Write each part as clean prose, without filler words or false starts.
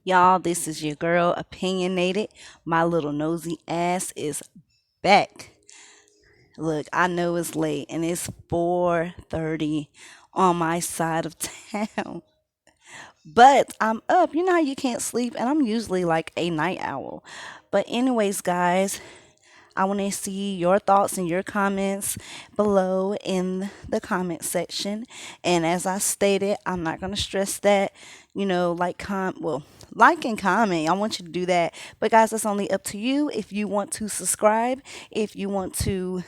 Y'all, this is your girl, Opinionated. My little nosy ass is back. Look, I know it's late and it's 4:30 on my side of town. But I'm up. You know how you can't sleep and I'm usually like a night owl. But anyways, guys, I want to see your thoughts and your comments below in the comment section. And as I stated, I'm not going to stress that, like and comment. I want you to do that. But guys, it's only up to you if you want to subscribe, if you want to,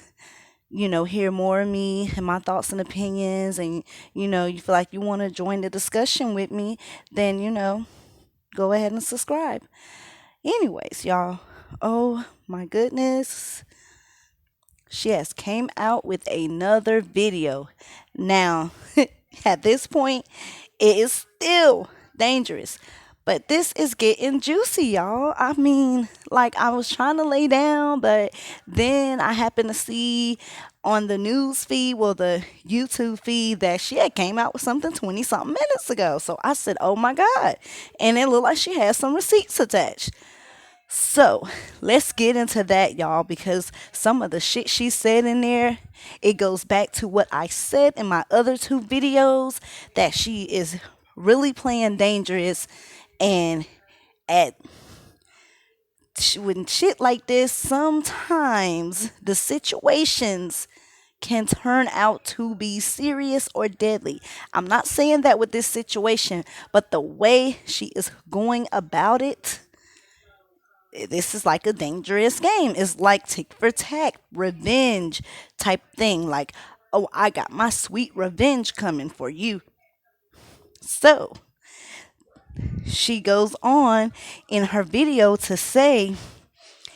hear more of me and my thoughts and opinions, and, you feel like you want to join the discussion with me, then, go ahead and subscribe. Anyways, y'all, oh my goodness. She has came out with another video. Now, at this point, it is still dangerous. But this is getting juicy, y'all. I mean, like I was trying to lay down, but then I happened to see on the news feed, well, the YouTube feed, that she had came out with something 20 something minutes ago. So I said, oh my God. And it looked like she had some receipts attached. So let's get into that, y'all, because some of the shit she said in there, it goes back to what I said in my other two videos, that she is really playing dangerous. And at when shit like this, sometimes the situations can turn out to be serious or deadly. I'm not saying that with this situation, but the way she is going about it, this is like a dangerous game. It's like tick for tack, revenge type thing. Like, oh, I got my sweet revenge coming for you. So she goes on in her video to say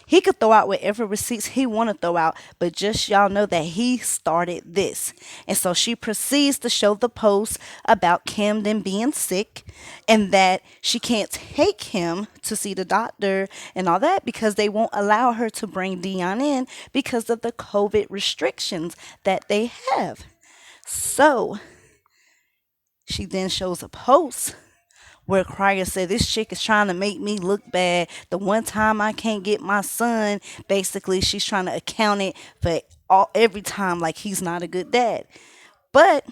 he could throw out whatever receipts he want to throw out, but just y'all know that he started this. And so she proceeds to show the post about Camden being sick and that she can't take him to see the doctor and all that because they won't allow her to bring Dion in because of the COVID restrictions that they have. So she then shows a post where Cryer'S said this chick is trying to make me look bad. The one time I can't get my son, basically she's trying to account it for every time like he's not a good dad. But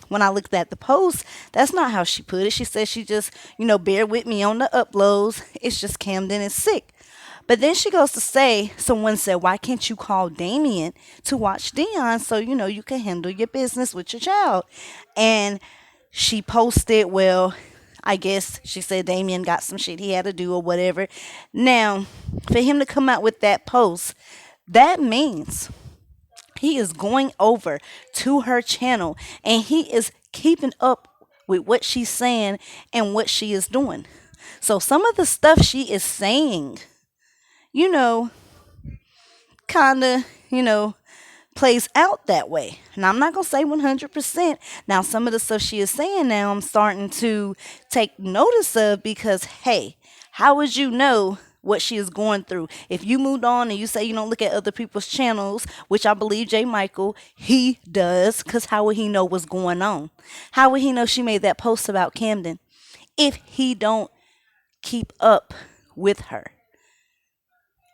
when I looked at the post, that's not how she put it. She said she just, bear with me on the uploads. It's just Camden is sick. But then she goes to say, someone said, why can't you call Damion to watch Dion so, you can handle your business with your child? And she posted, well, I guess she said Damion got some shit he had to do or whatever. Now, for him to come out with that post, that means he is going over to her channel and he is keeping up with what she's saying and what she is doing. So some of the stuff she is saying, you know, kind of, plays out that way. Now, I'm not going to say 100%. Now, some of the stuff she is saying now, I'm starting to take notice of because, hey, how would you know what she is going through? If you moved on and you say you don't look at other people's channels, which I believe J. Michael, he does, because how would he know what's going on? How would he know she made that post about Camden if he don't keep up with her?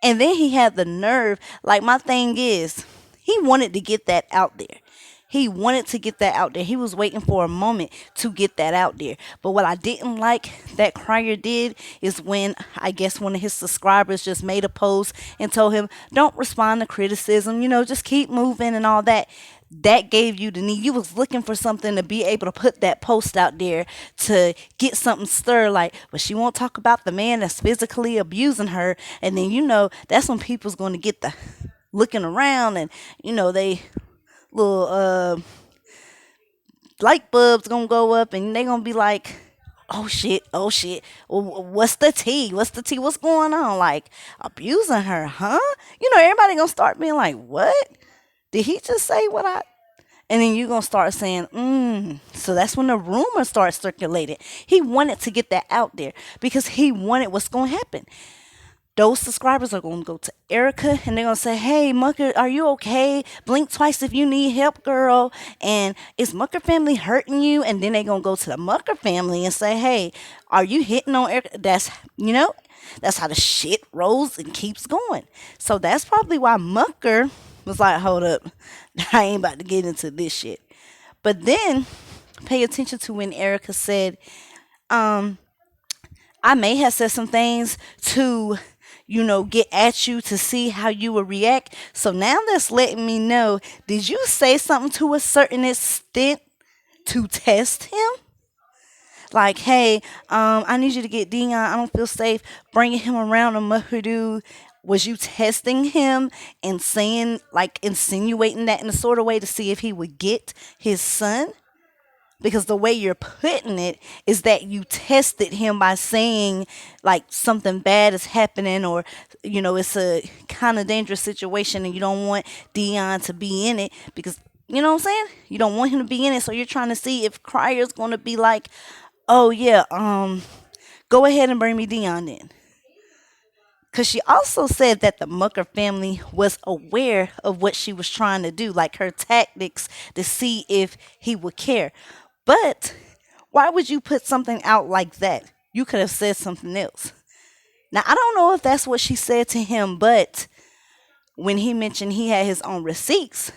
And then he had the nerve, like my thing is, he wanted to get that out there. He wanted to get that out there. He was waiting for a moment to get that out there. But what I didn't like that Cryer'S did is when I guess one of his subscribers just made a post and told him, don't respond to criticism, just keep moving and all that. That gave you the need. You was looking for something to be able to put that post out there to get something stirred, like, but she won't talk about the man that's physically abusing her. And then, that's when people's going to get the looking around and, they little light bulbs gonna go up and they gonna be like, oh shit, oh shit, what's the tea, what's going on, like abusing her, huh? Everybody gonna start being like, what did he just say? And then you gonna start saying, so that's when the rumor starts circulating. He wanted to get that out there because he wanted what's gonna happen. those subscribers are going to go to Erica and they're going to say, "Hey, Mucker, are you okay? Blink twice if you need help, girl. And is Mucker family hurting you?" And then they're going to go to the Mucker family and say, "Hey, are you hitting on Erica?" You know, that's how the shit rolls and keeps going. So that's probably why Mucker was like, "Hold up, I ain't about to get into this shit." But then pay attention to when Erica said, um, I may have said some things to, get at you to see how you would react. So now that's letting me know, did you say something to a certain extent to test him? Like, hey, I need you to get Dion. I don't feel safe bringing him around a Muhudu. Was you testing him and saying, like, insinuating that in a sort of way to see if he would get his son? Because the way you're putting it is that you tested him by saying like something bad is happening, or it's a kind of dangerous situation and you don't want Dion to be in it, because you know what I'm saying, you don't want him to be in it. So you're trying to see if Cryer's going to be like, "Oh yeah, go ahead and bring me Dion in." Because she also said that the Mucker family was aware of what she was trying to do, like her tactics to see if he would care. But why would you put something out like that? You could have said something else. Now, I don't know if that's what she said to him, but when he mentioned he had his own receipts,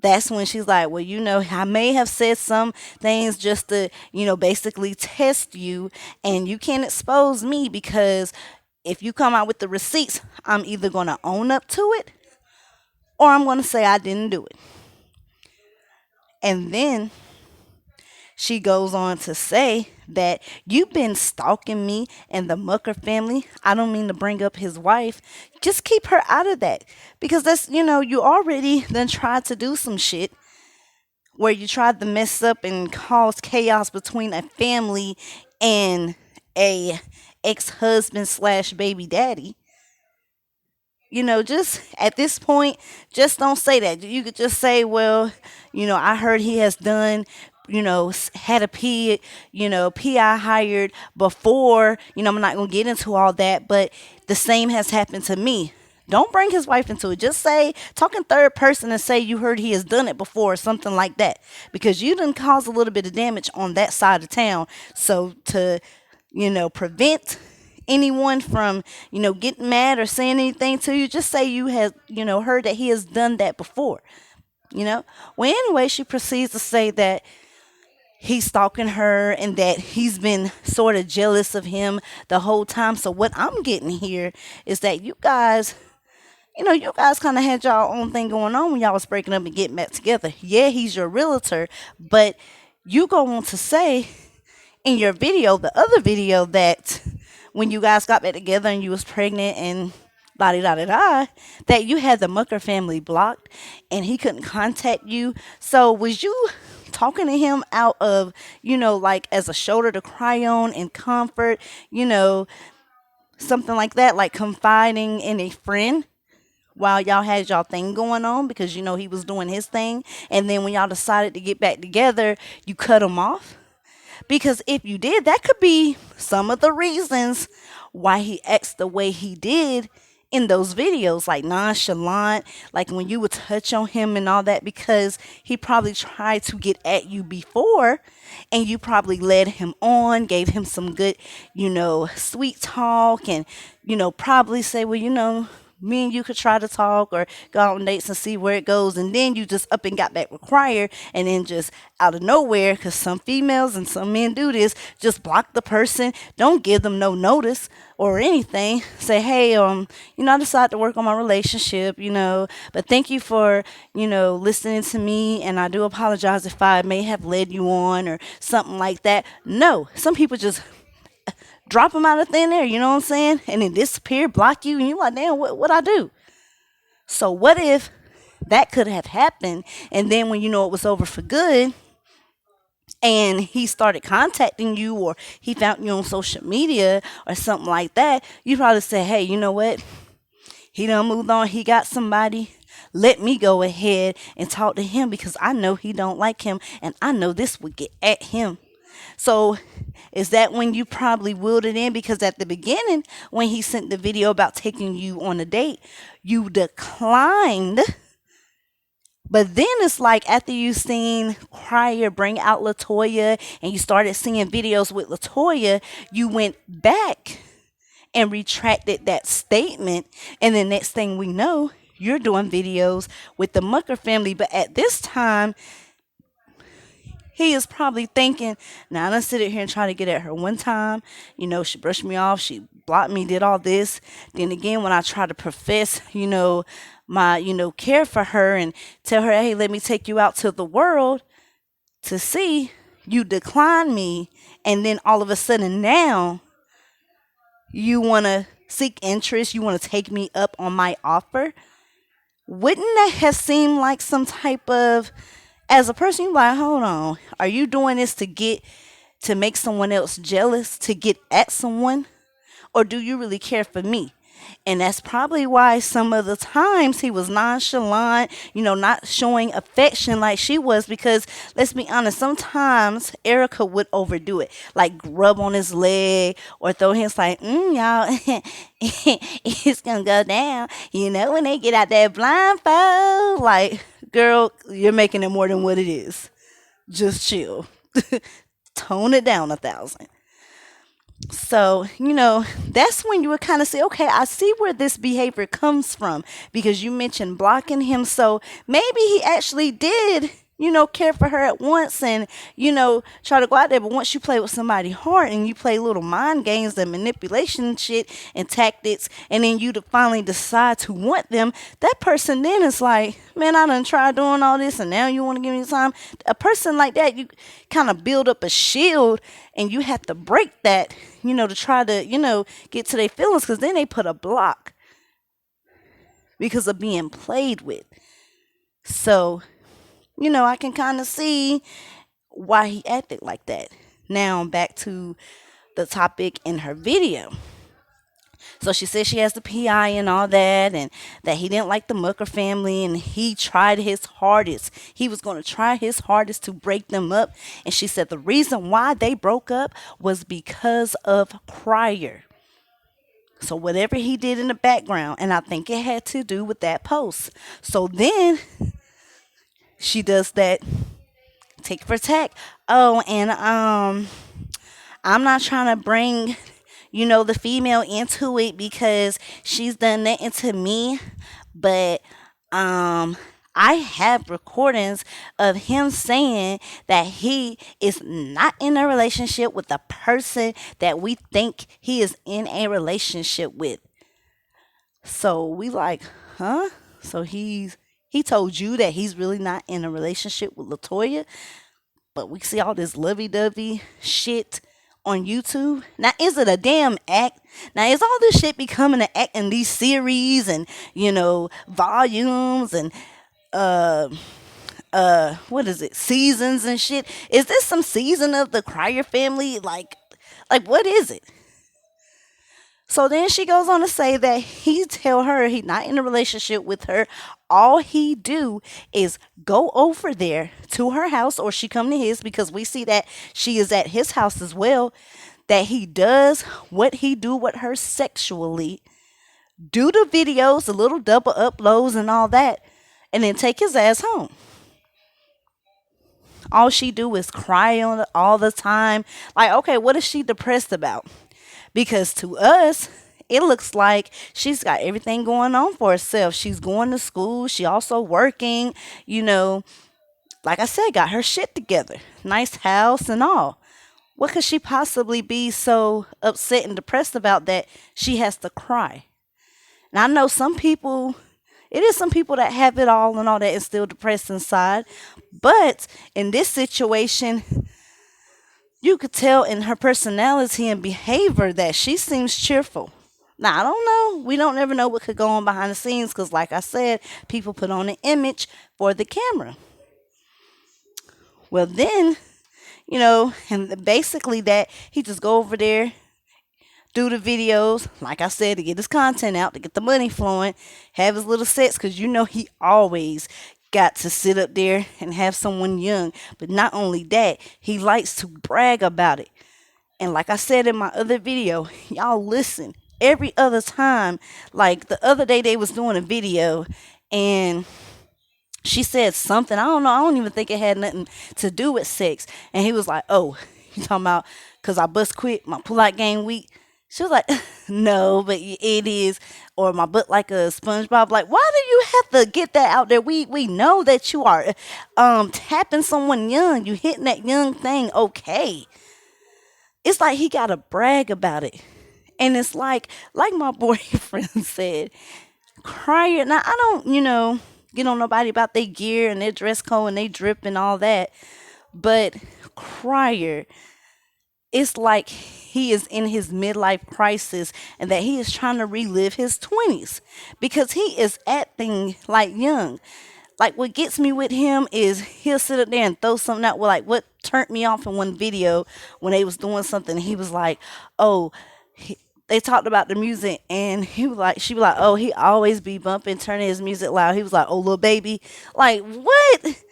that's when she's like, "Well, I may have said some things just to, basically test you, and you can't expose me because if you come out with the receipts, I'm either going to own up to it or I'm going to say I didn't do it." And then she goes on to say that you've been stalking me and the Mucker family. I don't mean to bring up his wife. Just keep her out of that, because that's, you already then tried to do some shit where you tried to mess up and cause chaos between a family and a ex-husband slash baby daddy. Just at this point, just don't say that. You could just say, "Well, I heard he has done, had a PI hired before. I'm not going to get into all that, but the same has happened to me." Don't bring his wife into it. Just say, talk in third person and say you heard he has done it before or something like that, because you didn't cause a little bit of damage on that side of town. So to, prevent anyone from, getting mad or saying anything to you, just say you have, heard that he has done that before. Well, anyway, she proceeds to say that he's stalking her and that he's been sort of jealous of him the whole time. So what I'm getting here is that you guys kind of had y'all own thing going on when y'all was breaking up and getting back together. Yeah, he's your realtor, but you go on to say in your video, the other video, that when you guys got back together and you was pregnant and la di da da da, that you had the Mucker family blocked and he couldn't contact you. So was you talking to him out of, like as a shoulder to cry on and comfort, something like that, like confiding in a friend while y'all had y'all thing going on, because he was doing his thing, and then when y'all decided to get back together, you cut him off? Because if you did, that could be some of the reasons why he acts the way he did in those videos, like nonchalant, like when you would touch on him and all that, because he probably tried to get at you before and you probably led him on, gave him some good, sweet talk, and, probably say, "Well, me and you could try to talk or go out on dates and see where it goes." And then you just up and got back with Cryer, and then just out of nowhere, because some females and some men do this, just block the person. Don't give them no notice or anything. Say, "Hey, I decided to work on my relationship, but thank you for, listening to me, and I do apologize if I may have led you on," or something like that. No, some people just drop them out of thin air, you know what I'm saying? And then disappear, block you, and you're like, "Damn, what I do?" So what if that could have happened, and then when it was over for good, and he started contacting you, or he found you on social media or something like that, you probably say, "Hey, you know what? He done moved on. He got somebody. Let me go ahead and talk to him, because I know he don't like him, and I know this would get at him." So is that when you probably willed it in? Because at the beginning, when he sent the video about taking you on a date, you declined. But then it's like after you seen Cryer bring out Latoya and you started seeing videos with Latoya, you went back and retracted that statement. And the next thing we know, you're doing videos with the Mucker family. But at this time, he is probably thinking, now I done sit here and try to get at her one time. She brushed me off. She blocked me, did all this. Then again, when I try to profess, my, care for her and tell her, hey, let me take you out to the world to see, you decline me. And then all of a sudden now you want to seek interest. You want to take me up on my offer. Wouldn't that have seemed like some type of, as a person, you're like, hold on, are you doing this to make someone else jealous, to get at someone? Or do you really care for me? And that's probably why some of the times he was nonchalant, not showing affection like she was. Because let's be honest, sometimes Erica would overdo it, like rub on his leg or throw hands like, y'all, it's gonna go down. When they get out that blindfold, like, girl, you're making it more than what it is. Just chill. Tone it down 1,000. So, that's when you would kind of say, okay, I see where this behavior comes from, because you mentioned blocking him. So maybe he actually did, care for her at once and, try to go out there. But once you play with somebody hard and you play little mind games and manipulation shit and tactics, and then you finally decide to want them, that person then is like, man, I done tried doing all this and now you want to give me time. A person like that, you kind of build up a shield and you have to break that, to try to, get to their feelings, because then they put a block because of being played with. So, I can kind of see why he acted like that. Now, back to the topic in her video. So she says she has the PI and all that, and that he didn't like the Mucker family, and he tried his hardest. He was going to try his hardest to break them up. And she said the reason why they broke up was because of Cryer. So whatever he did in the background, and I think it had to do with that post. So then she does that tick for tack. Oh, and I'm not trying to bring, the female into it because she's done nothing to me, but I have recordings of him saying that he is not in a relationship with the person that we think he is in a relationship with. So we like, huh? So he told you that he's really not in a relationship with Latoya, but we see all this lovey-dovey shit on YouTube. Now, is it a damn act? Now, is all this shit becoming an act in these series and, volumes and, what is it, seasons and shit? Is this some season of the Cryer family? Like, what is it? So then she goes on to say that he tell her he's not in a relationship with her. All he do is go over there to her house, or she come to his, because we see that she is at his house as well. That he does what he do with her sexually, do the videos, the little double uploads and all that, and then take his ass home. All she do is cry on all the time. Like, okay, what is she depressed about? Because to us, it looks like she's got everything going on for herself. She's going to school. She also working, like I said, got her shit together. Nice house and all. What could she possibly be so upset and depressed about that she has to cry? And I know it is some people that have it all and all that and still depressed inside. But in this situation, you could tell in her personality and behavior that she seems cheerful. Now, I don't know. We don't ever know what could go on behind the scenes because, like I said, people put on an image for the camera. Well, then, and basically that he just go over there, do the videos, like I said, to get his content out, to get the money flowing, have his little sets, because he always got to sit up there and have someone young. But not only that, he likes to brag about it. And like I said in my other video, y'all listen. Every other time, like the other day, they was doing a video, and she said something. I don't know. I don't even think it had nothing to do with sex. And he was like, "Oh, you talking about because I bust quit my pull-out game week?" She was like, "No, but it is." Or my butt like a SpongeBob. Like, why do you have to get that out there? We know that you are tapping someone young. You hitting that young thing. Okay. It's like he gotta brag about it. And it's like my boyfriend said, Cryer. Now I don't, get on nobody about their gear and their dress code and they drip and all that. But Cryer, it's like he is in his midlife crisis and that he is trying to relive his 20s because he is acting like young. Like what gets me with him is he'll sit up there and throw something out. Well, like what turned me off in one video when they was doing something, he was like, "Oh, they talked about the music," and she was like, "Oh, he always be bumping, turning his music loud." He was like, "Oh, little baby," like what?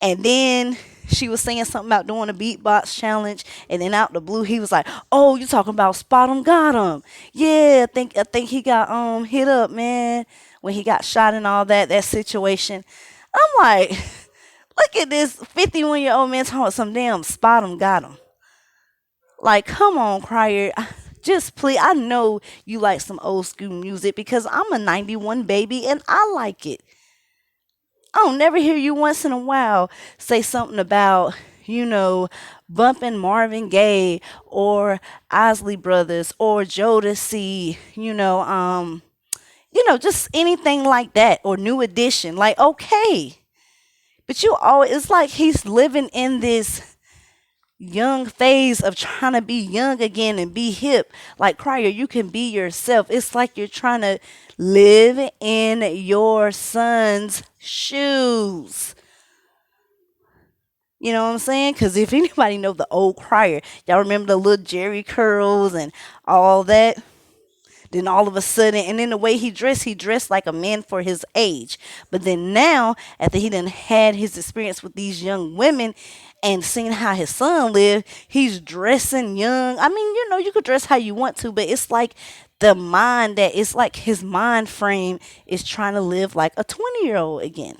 And then she was saying something about doing a beatbox challenge, and then out the blue, he was like, "Oh, you talking about spot him, got him? Yeah, I think he got hit up, man, when he got shot and all that situation." I'm like, look at this 51-year-old man talking about some damn spot him, got him. Like, come on, Cryer. Just please. I know you like some old school music because I'm a 91 baby and I like it. I don't never hear you once in a while say something about, you know, bumping Marvin Gaye or Isley Brothers or Jodeci, just anything like that or New Edition. Like, okay. But you always, it's like he's living in this young phase of trying to be young again and be hip. Like Cryer, you can be yourself. It's like you're trying to live in your son's shoes. You know what I'm saying? Because if anybody know the old Cryer, y'all remember the little Jerry curls and all that? Then all of a sudden, and then the way he dressed like a man for his age. But then now, after he done had his experience with these young women and seeing how his son lived, he's dressing young. I mean, you could dress how you want to, but it's like it's like his mind frame is trying to live like a 20-year-old again.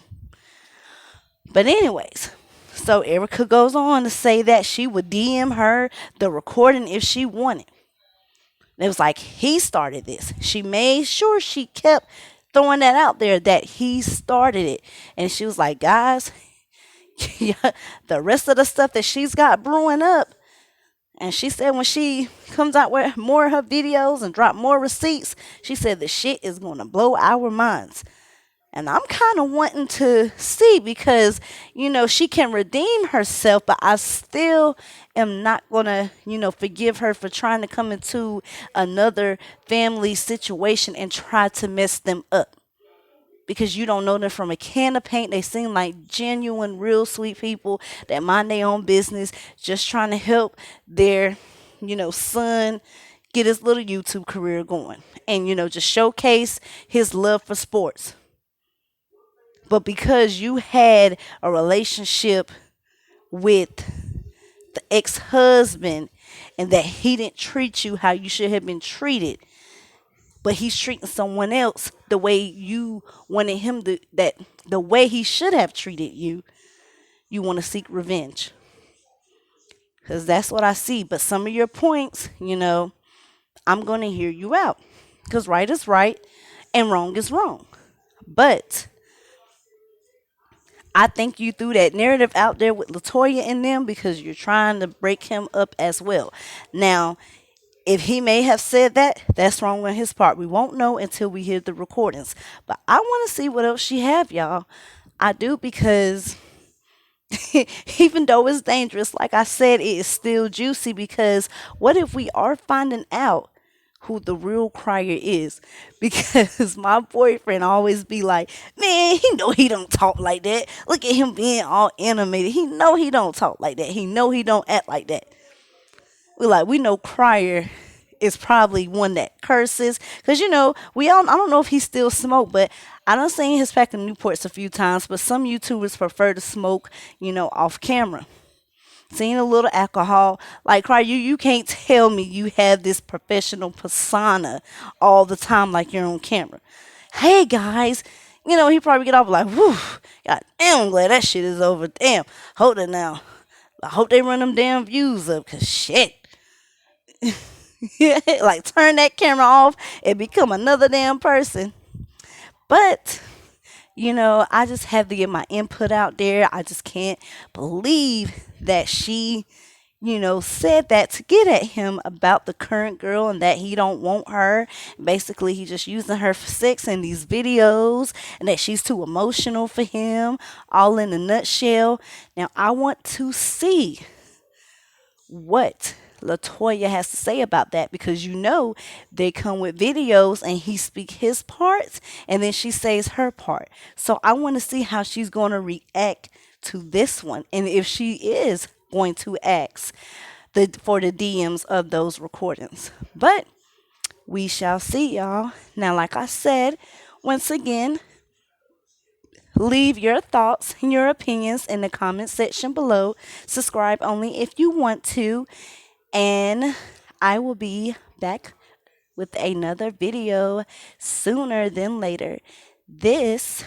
But anyways, so Erica goes on to say that she would DM her the recording if she wanted. It was like he started this. She made sure she kept throwing that out there that he started it. And she was like, guys, the rest of the stuff that she's got brewing up. And she said when she comes out with more of her videos and drop more receipts, she said the shit is going to blow our minds. And I'm kind of wanting to see because, she can redeem herself, but I still am not going to, forgive her for trying to come into another family situation and try to mess them up. Because you don't know them from a can of paint. They seem like genuine, real sweet people that mind their own business, just trying to help their, son get his little YouTube career going. And, just showcase his love for sports. But because you had a relationship with the ex-husband and that he didn't treat you how you should have been treated, but he's treating someone else the way you wanted him to, that the way he should have treated you, you want to seek revenge. Because that's what I see. But some of your points, I'm going to hear you out. Because right is right and wrong is wrong. But I think you threw that narrative out there with Latoya in them because you're trying to break him up as well. Now, if he may have said that, that's wrong on his part. We won't know until we hear the recordings. But I want to see what else she have, y'all. I do because even though it's dangerous, like I said, it is still juicy because what if we are finding out who the real Cryer is? Because my boyfriend always be like, man, he know he don't talk like that. Look at him being all animated. He know he don't talk like that. He know he don't act like that. We know Cryer is probably one that curses. Cause we all, I don't know if he still smoke, but I done seen his pack of Newports a few times. But some YouTubers prefer to smoke, off camera. Seeing a little alcohol, like Cry, you can't tell me you have this professional persona all the time like you're on camera. Hey guys, he probably get off like, whew, god damn, I'm glad that shit is over. Damn, hold it now. I hope they run them damn views up, cause shit. Like turn that camera off and become another damn person. But I just have to get my input out there. I just can't believe that she, said that to get at him about the current girl and that he don't want her. Basically, he just using her for sex in these videos and that she's too emotional for him, all in a nutshell. Now, I want to see what Latoya has to say about that because they come with videos and he speak his parts and then she says her part. So I want to see how she's going to react to this one and if she is going to ask for the DMs of those recordings. But we shall see, y'all. Now, like I said, once again, leave your thoughts and your opinions in the comment section below. Subscribe only if you want to. And I will be back with another video sooner than later. This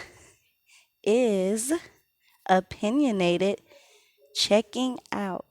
is Opinionated checking out.